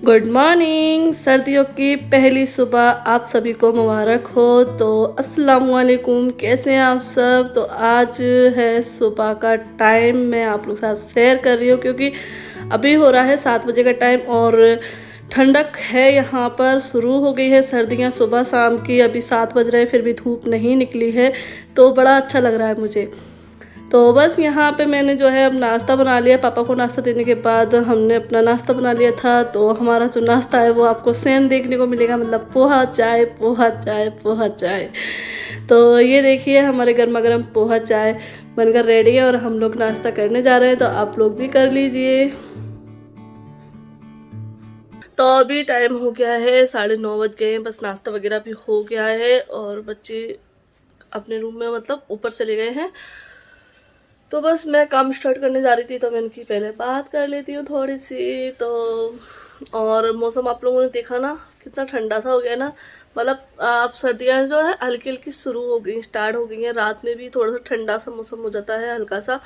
Good morning. सर्दियों की पहली सुबह आप सभी को मुबारक हो। तो अस्सलाम वालेकुम, कैसे हैं आप सब। तो आज है सुबह का टाइम, मैं आप लोग के साथ शेयर कर रही हूँ क्योंकि अभी हो रहा है 7 बजे का टाइम और ठंडक है। यहाँ पर शुरू हो गई है सर्दियाँ सुबह शाम की। अभी 7 बज रहे हैं फिर भी धूप नहीं निकली है, तो बड़ा अच्छा लग रहा है मुझे। तो बस यहाँ पे मैंने जो है अब नाश्ता बना लिया। पापा को नाश्ता देने के बाद हमने अपना नाश्ता बना लिया था। तो हमारा जो नाश्ता है वो आपको सेम देखने को मिलेगा, मतलब पोहा चाय पोहा चाय पोहा चाय। तो ये देखिए हमारे गर्मा गर्म पोहा चाय बनकर रेडी है और हम लोग नाश्ता करने जा रहे हैं, तो आप लोग भी कर लीजिए। तो अभी टाइम हो गया है 9:30 बज गए हैं, बस नाश्ता वगैरह भी हो गया है और बच्चे अपने रूम में मतलब ऊपर चले गए हैं। तो बस मैं काम स्टार्ट करने जा रही थी, तो मैं उनकी पहले बात कर लेती हूँ थोड़ी सी। तो और मौसम आप लोगों ने देखा ना कितना ठंडा सा हो गया ना, मतलब आप सर्दियाँ जो है हल्की हल्की शुरू हो गई, स्टार्ट हो गई हैं। रात में भी थोड़ा सा ठंडा सा मौसम हो जाता है हल्का सा,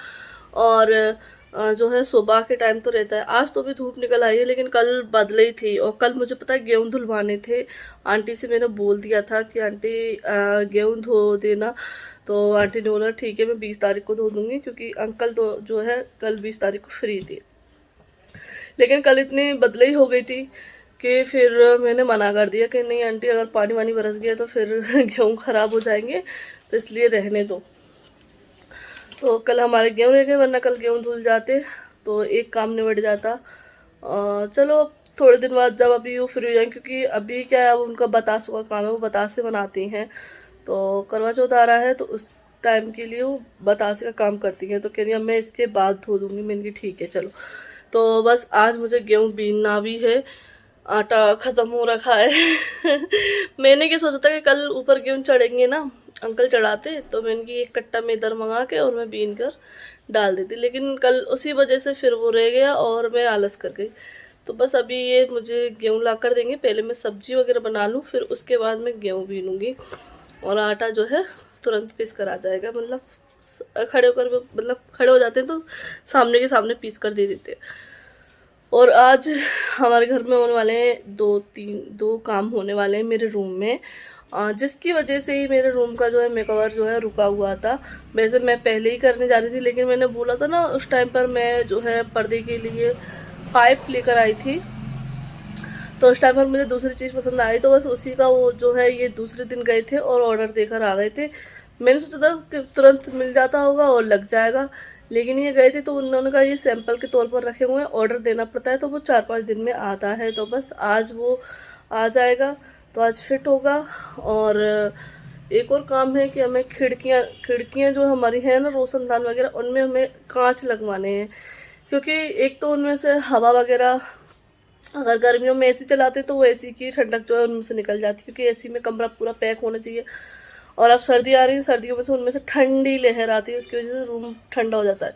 और जो है सुबह के टाइम तो रहता है। आज तो भी धूप निकल आई है, लेकिन कल बादल ही थी। और कल मुझे पता है गेहूँ धुलवाने थे। आंटी से मैंने बोल दिया था कि आंटी गेहूँ धो देना, तो आंटी ने बोला ठीक है मैं 20 तारीख को धो दूँगी, क्योंकि अंकल तो जो है कल 20 तारीख को फ्री थे। लेकिन कल इतनी बदली हो गई थी कि फिर मैंने मना कर दिया कि नहीं आंटी, अगर पानी वानी बरस गया तो फिर गेहूँ ख़राब हो जाएंगे, तो इसलिए रहने दो। तो कल हमारे गेहूँ रह गए, वरना कल गेहूँ धुल जाते तो एक काम निबट जाता। चलो थोड़े दिन बाद जब अभी वो फ्री हो जाएंगे, क्योंकि अभी क्या है, अब उनका बतासों का काम है, वो बतासे बनाती हैं। तो करवा चौथ आ रहा है, तो उस टाइम के लिए वो बतासे का काम करती हैं। तो कह रही है मैं इसके बाद धो दूँगी। मैंने कहा ठीक है चलो। तो बस आज मुझे गेहूँ बीनना भी है, आटा ख़त्म हो रखा है। मैंने क्या सोचा था कि कल ऊपर गेहूँ चढ़ेंगे ना, अंकल चढ़ाते, तो मैंने की एक कट्टा में इधर मंगा के और मैं बीन कर डाल देती, लेकिन कल उसी वजह से फिर वो रह गया और मैं आलस कर गई। तो बस अभी ये मुझे गेहूँ ला कर देंगे, पहले मैं सब्जी वगैरह बना लूँ, फिर उसके बाद मैं गेहूँ बीनूँगी और आटा जो है तुरंत पीस कर आ जाएगा। मतलब खड़े होकर मतलब खड़े हो जाते हैं तो सामने के सामने पीस कर दे देते हैं। और आज हमारे घर में होने वाले हैं दो काम होने वाले हैं मेरे रूम में, जिसकी वजह से ही मेरे रूम का जो है मेकओवर जो है रुका हुआ था। वैसे मैं पहले ही करने जा रही थी, लेकिन मैंने बोला था ना उस टाइम पर मैं जो है पर्दे के लिए पाइप लेकर आई थी, तो उस टाइम पर मुझे दूसरी चीज़ पसंद आई, तो बस उसी का वो जो है ये दूसरे दिन गए थे और ऑर्डर देकर आ गए थे। मैंने सोचा था कि तुरंत मिल जाता होगा और लग जाएगा, लेकिन ये गए थे तो उन्होंने कहा ये सैंपल के तौर पर रखे हुए हैं, ऑर्डर देना पड़ता है, तो वो 4-5 दिन में आता है। तो बस आज वो आ जाएगा, तो आज फिट होगा। और एक और काम है कि हमें खिड़कियाँ जो हमारी हैं ना रोशनदान वगैरह, उनमें हमें कांच लगवाने हैं, क्योंकि एक तो उनमें से हवा वगैरह, अगर गर्मियों में एसी चलाते तो वो एसी की ठंडक जो है उनमें से निकल जाती है, क्योंकि एसी में कमरा पूरा पैक होना चाहिए। और अब सर्दी आ रही है, सर्दियों में से उनमें से ठंडी लहर आती है, उसकी वजह से रूम ठंडा हो जाता है।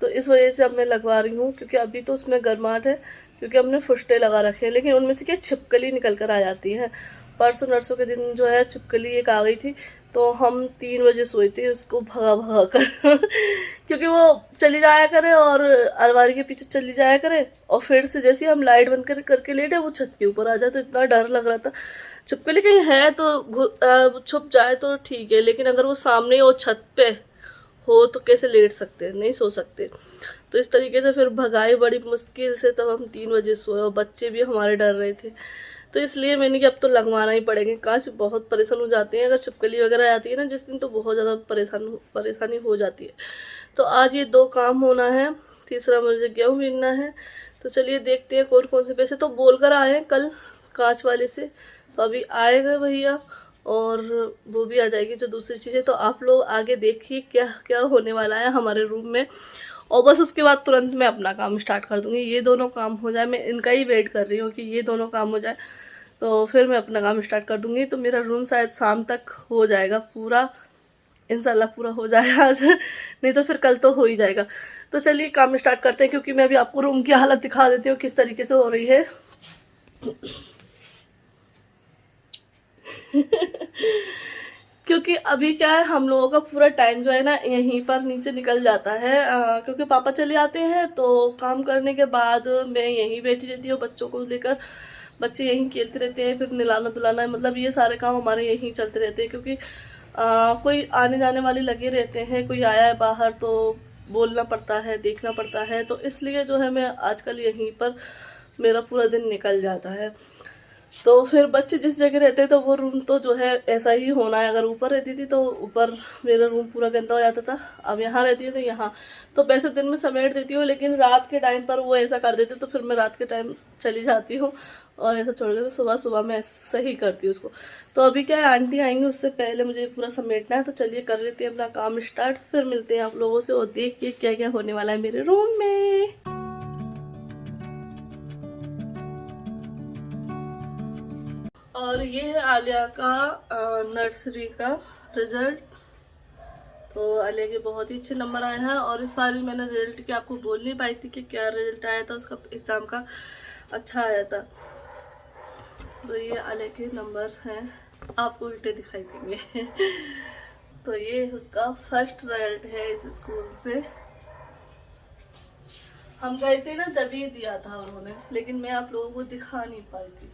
तो इस वजह से अब मैं लगवा रही हूँ, क्योंकि अभी तो उसमें गर्माहट है, क्योंकि हमने फुस्टे लगा रखे हैं, लेकिन उनमें से क्या छिपकली निकल कर आ जाती है। परसों नरसों के दिन जो है छिपकली एक आ गई थी, तो हम 3 बजे सोए थे उसको भगा भगा कर क्योंकि वो चली जाया करे और अलमारी के पीछे चली जाया करे, और फिर से जैसे ही हम लाइट बंद करके लेटे वो छत के ऊपर आ जाए, तो इतना डर लग रहा था। छिपकली कहीं है तो छुप जाए तो ठीक है, लेकिन अगर वो सामने और छत पे हो तो कैसे लेट सकते हैं, नहीं सो सकते। तो इस तरीके से फिर भगाई बड़ी मुश्किल से, तब हम 3 बजे सोए और बच्चे भी हमारे डर रहे थे। तो इसलिए मैंने कि अब तो लगवाना ही पड़ेगा, कांच बहुत परेशान हो जाते हैं अगर छिपकली वगैरह आती है ना जिस दिन, तो बहुत ज़्यादा परेशानी हो जाती है। तो आज ये 2 काम होना है, तीसरा मुझे गेहूँ बीनना है। तो चलिए देखते हैं कौन कौन से, पैसे तो बोल कर आए हैं कल कांच वाले से, तो अभी आएगा भैया और वो भी आ जाएगी जो दूसरी चीज़ है। तो आप लोग आगे देखिए क्या क्या होने वाला है हमारे रूम में, और बस उसके बाद तुरंत मैं अपना काम स्टार्ट कर दूँगी। ये दोनों काम हो जाए, मैं इनका ही वेट कर रही हूँ कि ये दोनों काम हो जाए, तो फिर मैं अपना काम स्टार्ट कर दूँगी। तो मेरा रूम शायद शाम तक हो जाएगा पूरा, इंशाल्लाह पूरा हो जाएगा आज, नहीं तो फिर कल तो हो ही जाएगा। तो चलिए काम स्टार्ट करते हैं, क्योंकि मैं अभी आपको रूम की हालत दिखा देती हूँ किस तरीके से हो रही है। क्योंकि अभी क्या है, हम लोगों का पूरा टाइम जो है ना यहीं पर नीचे निकल जाता है। क्योंकि पापा चले आते हैं तो काम करने के बाद मैं यहीं बैठी रहती हूँ बच्चों को लेकर। बच्चे यहीं खेलते रहते हैं, फिर नहलाना धुलाना, मतलब ये सारे काम हमारे यहीं चलते रहते हैं। क्योंकि कोई आने जाने वाले लगे रहते हैं, कोई आया है बाहर तो बोलना पड़ता है, देखना पड़ता है, तो इसलिए जो है मैं आजकल यहीं पर मेरा पूरा दिन निकल जाता है। तो फिर बच्चे जिस जगह रहते हैं तो वो रूम तो जो है ऐसा ही होना है। अगर ऊपर रहती थी तो ऊपर मेरा रूम पूरा गंदा हो जाता था, अब यहाँ रहती हूँ तो यहाँ तो वैसे दिन में समेट देती हूँ, लेकिन रात के टाइम पर वो ऐसा कर देते तो फिर मैं रात के टाइम चली जाती हूँ और ऐसा छोड़ देती, तो सुबह सुबह मैं सही करती हूँ उसको। तो अभी क्या है, आंटी आएंगी, उससे पहले मुझे पूरा समेटना है। तो चलिए कर लेते हैं अपना काम स्टार्ट, फिर मिलते हैं आप लोगों से और देखिए क्या क्या होने वाला है मेरे रूम में। और ये है आलिया का नर्सरी का रिजल्ट। तो आलिया के बहुत ही अच्छे नंबर आए हैं, और इस बार मैंने रिजल्ट की आपको बोल नहीं पाई थी कि क्या रिजल्ट आया था, उसका एग्ज़ाम का अच्छा आया था। तो ये आलिया के नंबर हैं, आपको उल्टे दिखाई देंगे। तो ये उसका फर्स्ट रिजल्ट है इस स्कूल से। हम गए थे ना जब ये दिया था उन्होंने, लेकिन मैं आप लोगों को दिखा नहीं पाई थी।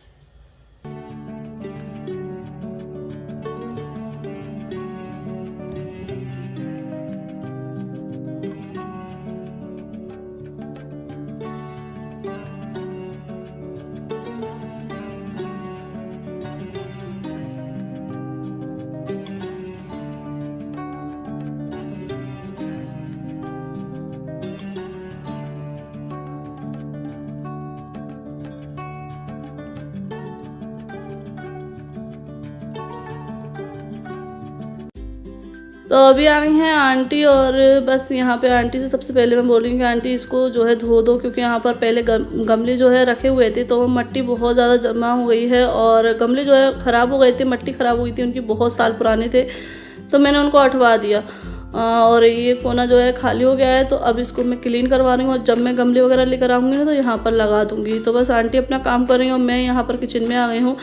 तो अभी आ गई हैं आंटी, और बस यहाँ पे आंटी से सबसे पहले मैं बोल रही हूँ कि आंटी इसको जो है धो दो, क्योंकि यहाँ पर पहले गमले जो है रखे हुए थे तो मिट्टी बहुत ज़्यादा जमा हो गई है, और गमले जो है ख़राब हो गए थे, मिट्टी ख़राब हुई थी उनकी, बहुत साल पुराने थे, तो मैंने उनको हटवा दिया। और ये कोना जो है खाली हो गया है, तो अब इसको मैं क्लीन करवा रही हूँ, और जब मैं गमले वगैरह लेकर आऊँगी ना तो यहाँ पर लगा दूँगी। तो बस आंटी अपना काम कर रही हूँ, मैं यहाँ पर किचन में आ गई हूँ,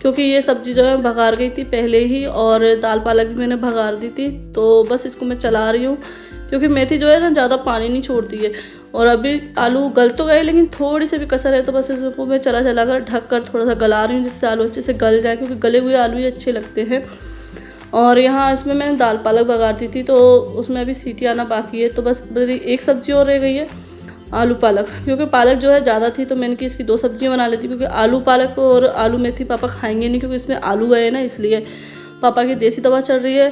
क्योंकि ये सब्ज़ी जो है भगार गई थी पहले ही, और दाल पालक भी मैंने भगार दी थी। तो बस इसको मैं चला रही हूँ, क्योंकि मेथी जो है ना ज़्यादा पानी नहीं छोड़ती है। और अभी आलू गल तो गए, लेकिन थोड़ी सी भी कसर है, तो बस इसको मैं चला चला कर ढक कर थोड़ा सा गला रही हूँ, जिससे आलू अच्छे से गल जाए, क्योंकि गले हुए आलू ही अच्छे लगते हैं। और यहाँ इसमें मैंने दाल पालक भगार दी थी, तो उसमें अभी सीटी आना बाकी है। तो बस मेरी एक सब्ज़ी और रह गई है, आलू पालक, क्योंकि पालक जो है ज़्यादा थी तो मैंने कि इसकी 2 सब्जियां बना लेती, क्योंकि आलू पालक और आलू मेथी पापा खाएंगे नहीं, क्योंकि इसमें आलू गए ना, इसलिए पापा की देसी दवा चल रही है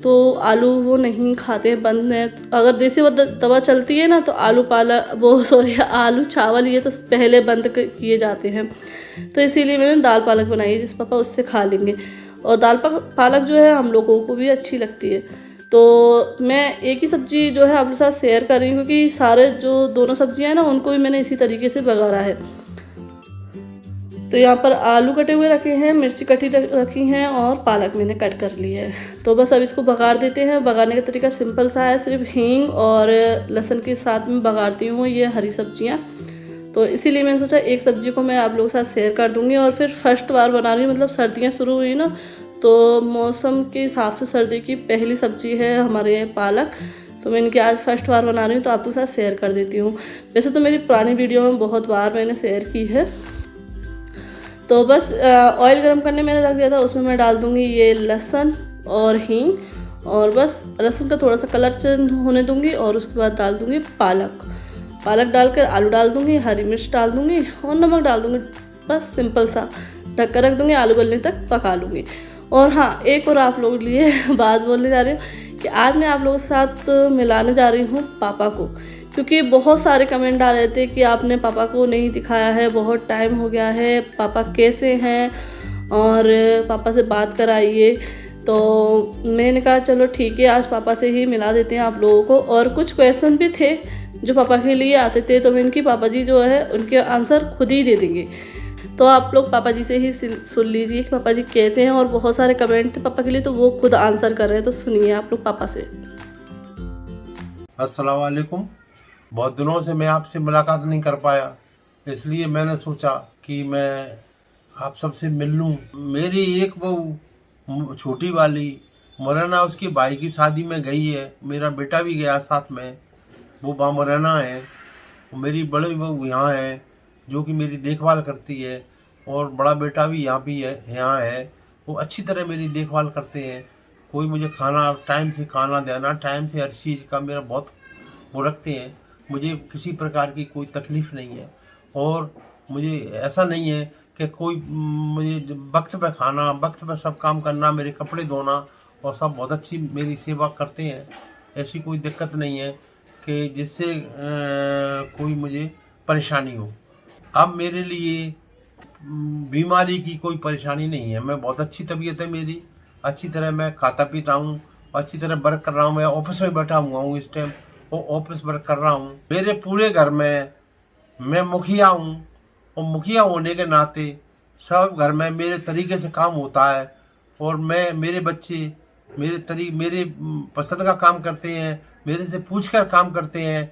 तो आलू वो नहीं खाते हैं, बंद है। अगर देसी दवा चलती है ना तो आलू पालक आलू चावल ये तो पहले बंद किए जाते हैं। तो इसीलिए मैंने दाल पालक बनाई है, जिस पापा उससे खा लेंगे। और दाल पालक जो है हम लोगों को भी अच्छी लगती है। तो मैं एक ही सब्ज़ी जो है आप लोगों के साथ शेयर कर रही हूँ, क्योंकि सारे जो दोनों सब्जियां हैं ना उनको भी मैंने इसी तरीके से भगारा है। तो यहाँ पर आलू कटे हुए रखे हैं, मिर्ची कटी रखी हैं, और पालक मैंने कट कर ली है। तो बस अब इसको भगार देते हैं। भगारने का तरीका सिंपल सा है, सिर्फ हींग और लहसुन के साथ में भगारती हूँ ये हरी सब्जियाँ। तो इसीलिए मैंने सोचा एक सब्ज़ी को मैं आप लोगों के साथ शेयर कर दूँगी। और फिर फर्स्ट बार बना रही हूँ, मतलब सर्दियाँ शुरू हुई ना, तो मौसम के हिसाब से सर्दी की पहली सब्ज़ी है हमारे यहाँ पालक। तो मैं इनकी आज फर्स्ट बार बना रही हूँ, तो आपके साथ शेयर कर देती हूँ। वैसे तो मेरी पुरानी वीडियो में बहुत बार मैंने शेयर की है। तो बस ऑयल गर्म करने मैंने रख दिया था, उसमें मैं डाल दूँगी ये लहसुन और हींग, और बस लहसुन का थोड़ा सा कलर चेंज होने दूँगी, और उसके बाद डाल दूँगी पालक डालकर आलू डाल दूँगी, हरी मिर्च डाल दूँगी और नमक डाल दूँगी। बस सिंपल सा ढक कर रख दूँगी, आलू गलने तक पका लूँगी। और हाँ, एक और आप लोगों के लिए बात बोलने जा रही हूँ कि आज मैं आप लोगों के साथ मिलाने जा रही हूँ पापा को, क्योंकि बहुत सारे कमेंट आ रहे थे कि आपने पापा को नहीं दिखाया है, बहुत टाइम हो गया है, पापा कैसे हैं और पापा से बात कराइए। तो मैंने कहा चलो ठीक है, आज पापा से ही मिला देते हैं आप लोगों को। और कुछ क्वेश्चन भी थे जो पापा के लिए आते थे, तो मैं इनकी पापा जी जो है उनके आंसर खुद ही दे देंगे। तो आप लोग पापा जी से ही सुन लीजिए कि पापा जी कैसे हैं। और बहुत सारे कमेंट थे पापा के लिए, तो वो खुद आंसर कर रहे हैं, तो सुनिए आप लोग पापा से। अस्सलाम वालेकुम। बहुत दिनों से मैं आपसे मुलाकात नहीं कर पाया, इसलिए मैंने सोचा कि मैं आप सबसे मिल लूँ। मेरी एक बहू छोटी वाली मुरैना उसकी भाई की शादी में गई है, मेरा बेटा भी गया साथ में, वो वहाँ मुरैना है। मेरी बड़ी बहू यहाँ है जो कि मेरी देखभाल करती है, और बड़ा बेटा भी यहाँ भी है, यहाँ है। वो अच्छी तरह मेरी देखभाल करते हैं। कोई मुझे खाना टाइम से खाना देना, टाइम से हर चीज़ का मेरा बहुत वो रखते हैं। मुझे किसी प्रकार की कोई तकलीफ़ नहीं है, और मुझे ऐसा नहीं है कि कोई मुझे वक्त पे खाना, वक्त पे सब काम करना, मेरे कपड़े धोना, और सब बहुत अच्छी मेरी सेवा करते हैं। ऐसी कोई दिक्कत नहीं है कि जिससे कोई मुझे परेशानी हो। अब मेरे लिए बीमारी की कोई परेशानी नहीं है। मैं बहुत अच्छी तबीयत है मेरी, अच्छी तरह मैं खाता पीता हूँ, अच्छी तरह वर्क कर रहा हूँ। मैं ऑफिस में बैठा हुआ हूँ इस टाइम, वो ऑफिस वर्क कर रहा हूँ। मेरे पूरे घर में मैं मुखिया हूँ, और मुखिया होने के नाते सब घर में मेरे तरीके से काम होता है, और मेरे बच्चे मेरे पसंद का काम करते हैं, मेरे से पूछकर काम करते हैं।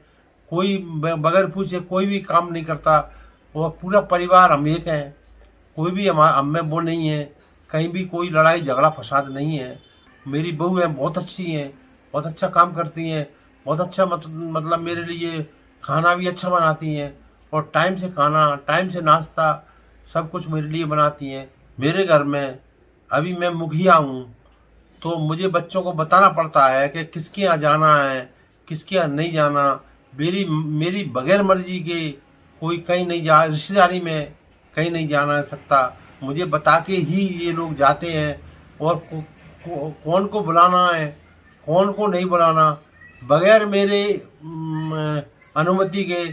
कोई बगैर पूछे कोई भी काम नहीं करता। और पूरा परिवार हम एक हैं, कोई भी हम में वो नहीं है, कहीं भी कोई लड़ाई झगड़ा फसाद नहीं है। मेरी बहू है बहुत अच्छी हैं, बहुत अच्छा काम करती हैं, बहुत अच्छा मतलब मेरे लिए खाना भी अच्छा बनाती हैं, और टाइम से खाना, टाइम से नाश्ता सब कुछ मेरे लिए बनाती हैं। मेरे घर में अभी मैं मुखिया हूँ, तो मुझे बच्चों को बताना पड़ता है कि किसके यहाँ जाना है, किसके यहाँ नहीं जाना। मेरी बगैर मर्जी के कोई कहीं नहीं जा, रिश्तेदारी में कहीं नहीं जाना सकता। मुझे बता के ही ये लोग जाते हैं, और कौन को बुलाना है, कौन को नहीं बुलाना, बगैर मेरे अनुमति के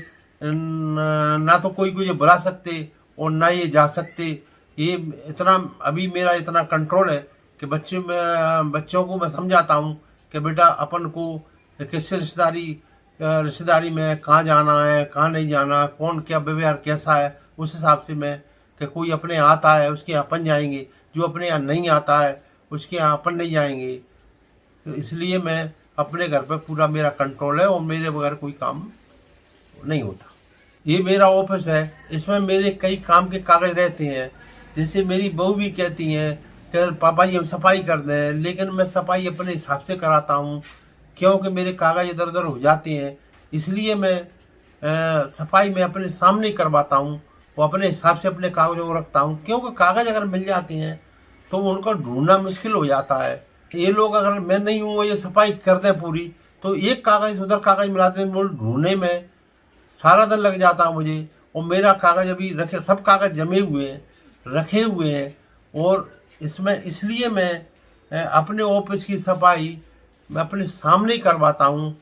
ना तो कोई मुझे बुला सकते और ना ये जा सकते। ये इतना अभी मेरा इतना कंट्रोल है कि बच्चों को मैं समझाता हूँ कि बेटा अपन को किससे रिश्तेदारी में कहाँ जाना है, कहाँ नहीं जाना, कौन क्या व्यवहार कैसा है, उस हिसाब से मैं कि कोई अपने यहाँ आता है उसके यहाँ अपन जाएंगे, जो अपने यहाँ नहीं आता है उसके यहाँ अपन नहीं जाएंगे। तो इसलिए मैं अपने घर पर पूरा मेरा कंट्रोल है, और मेरे बगैर कोई काम नहीं होता। ये मेरा ऑफिस है, इसमें मेरे कई काम के कागज रहते हैं। जैसे मेरी बहू भी कहती हैं कि पापा जी हम सफाई कर दें, लेकिन मैं सफाई अपने हिसाब से कराता हूँ, क्योंकि मेरे कागज इधर उधर हो जाते हैं। इसलिए मैं सफाई में अपने सामने करवाता हूँ, वो अपने हिसाब से अपने कागजों को रखता हूँ, क्योंकि कागज अगर मिल जाते हैं तो उनको ढूंढना मुश्किल हो जाता है। ये लोग अगर मैं नहीं हूँ ये सफाई कर दें पूरी, तो एक कागज उधर कागज मिलाते हैं, वो ढूंढने में सारा दिन लग जाता है मुझे। और मेरा कागज अभी रखे, सब कागज जमे हुए हैं, रखे हुए हैं, और इसमें इसलिए मैं अपने ऑफिस की सफाई मैं अपने सामने ही करवाता हूँ।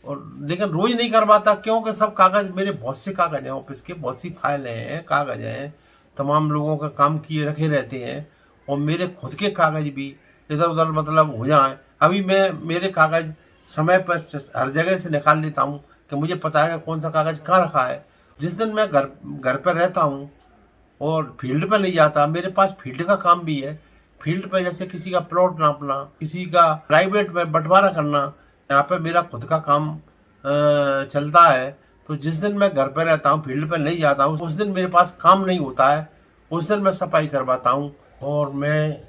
और लेकिन रोज नहीं करवाता, क्योंकि सब कागज मेरे बहुत से कागज हैं, ऑफिस के बहुत सी फाइलें हैं, कागज हैं, तमाम लोगों का काम किए रखे रहते हैं, और मेरे खुद के कागज भी इधर उधर मतलब हो जाएं। अभी मेरे कागज समय पर हर जगह से निकाल लेता हूँ कि मुझे पता है कौन सा कागज कहाँ रखा है। जिस दिन मैं घर पर रहता हूँ और फील्ड पर नहीं जाता, मेरे पास फील्ड का काम भी है। फील्ड पे जैसे किसी का प्लॉट नापना, किसी का प्राइवेट में बंटवारा करना, यहाँ पे मेरा खुद का काम चलता है। तो जिस दिन मैं घर पे रहता हूँ, फील्ड पे नहीं जाता हूँ, उस दिन मेरे पास काम नहीं होता है, उस दिन मैं सफाई करवाता हूँ। और मैं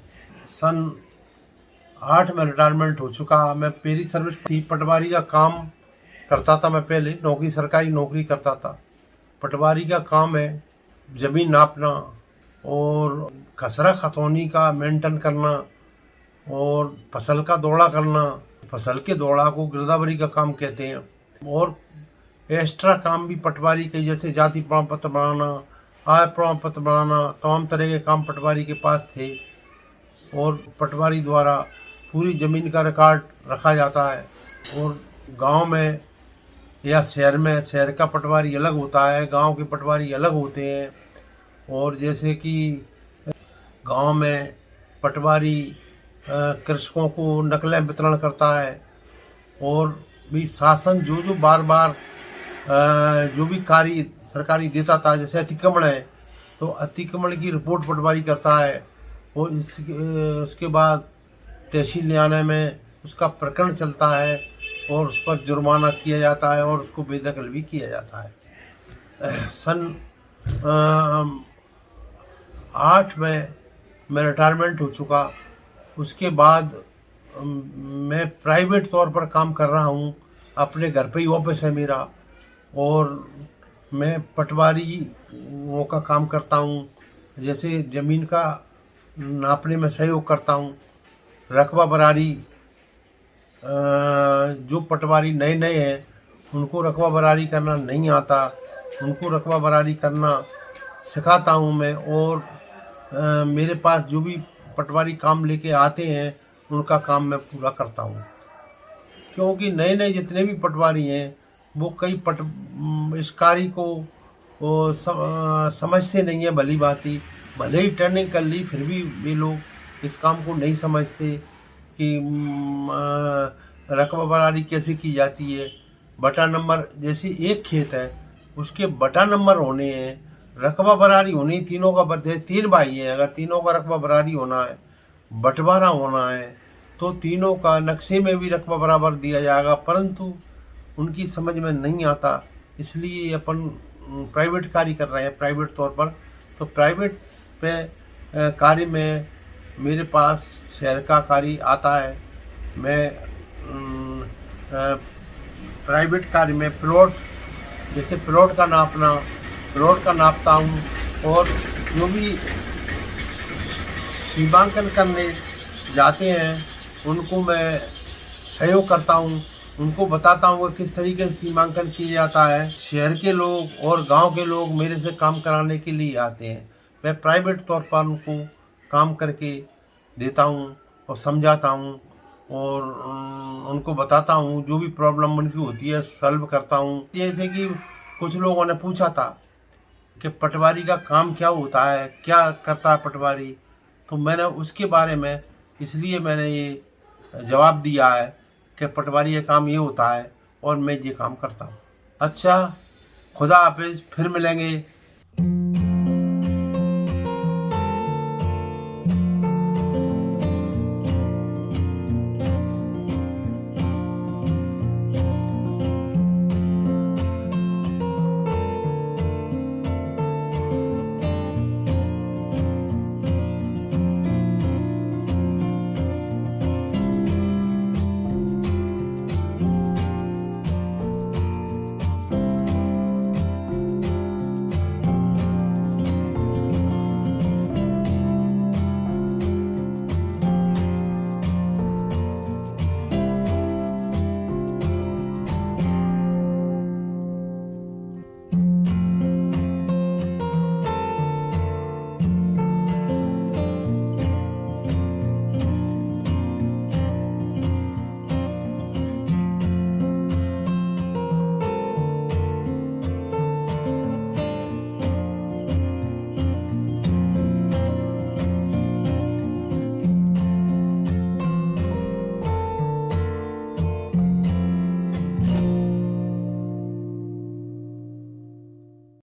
सन 8 में रिटायरमेंट हो चुका। मैं मेरी सर्विस थी, पटवारी का काम करता था। मैं पहले नौकरी, सरकारी नौकरी करता था। पटवारी का काम है जमीन नापना और खसरा खतौनी का मेंटेन करना, और फसल का दौड़ा करना। फसल के दौड़ा को गिरदावरी का काम कहते हैं। और एक्स्ट्रा काम भी पटवारी के, जैसे जाति प्रमाण पत्र बनाना, आय प्रमाण पत्र बनाना, तमाम तरह के काम पटवारी के पास थे। और पटवारी द्वारा पूरी ज़मीन का रिकॉर्ड रखा जाता है। और गांव में या शहर में, शहर का पटवारी अलग होता है, गांव के पटवारी अलग होते हैं। और जैसे कि गांव में पटवारी कृषकों को नकलें वितरण करता है, और भी शासन जो बार बार जो भी कार्य सरकारी देता था, जैसे अतिक्रमण है तो अतिक्रमण की रिपोर्ट पटवारी करता है। और उसके बाद तहसील न्यायालय में उसका प्रकरण चलता है, और उस पर जुर्माना किया जाता है, और उसको बेदखल भी किया जाता है। सन 8 में मैं रिटायरमेंट हो चुका। उसके बाद मैं प्राइवेट तौर पर काम कर रहा हूँ। अपने घर पे ही ऑफिस है मेरा, और मैं पटवारी वो का काम करता हूँ। जैसे ज़मीन का नापने में सहयोग करता हूँ। रकबा बरारी, जो पटवारी नए नए हैं उनको रकबा बरारी करना नहीं आता, उनको रकबा बरारी करना सिखाता हूँ मैं। और मेरे पास जो भी पटवारी काम लेके आते हैं उनका काम मैं पूरा करता हूँ। क्योंकि नए नए जितने भी पटवारी हैं वो कई इस कार्य को वो समझते नहीं है। भली भांति भले ही ट्रेनिंग कर ली फिर भी वे लोग इस काम को नहीं समझते कि रकबा बरारी कैसे की जाती है। बटा नंबर, जैसे एक खेत है उसके बटा नंबर होने हैं, रकबा बरारी होनी, तीनों का बर्थ, 3 भाई हैं, अगर तीनों का रकबा बरारी होना है, बंटवारा होना है, तो तीनों का नक्शे में भी रकबा बराबर दिया जाएगा। परंतु उनकी समझ में नहीं आता, इसलिए अपन प्राइवेट कार्य कर रहे हैं प्राइवेट तौर पर। तो प्राइवेट पे कार्य में मेरे पास शहर का कार्य आता है। मैं प्राइवेट कार्य में प्लॉट, जैसे प्लॉट का नापना, प्लॉट का नापता हूँ। और जो भी सीमांकन करने जाते हैं उनको मैं सहयोग करता हूँ, उनको बताता हूँ कि किस तरीके से सीमांकन किया जाता है। शहर के लोग और गांव के लोग मेरे से काम कराने के लिए आते हैं। मैं प्राइवेट तौर पर उनको काम करके देता हूँ और समझाता हूँ, और उनको बताता हूँ जो भी प्रॉब्लम उनकी होती है सॉल्व करता हूँ। जैसे कि कुछ लोगों ने पूछा था कि पटवारी का काम क्या होता है, क्या करता है पटवारी, तो मैंने उसके बारे में इसलिए मैंने ये जवाब दिया है कि पटवारी का काम ये होता है और मैं ये काम करता हूँ। अच्छा, खुदा हाफिज़, फिर मिलेंगे।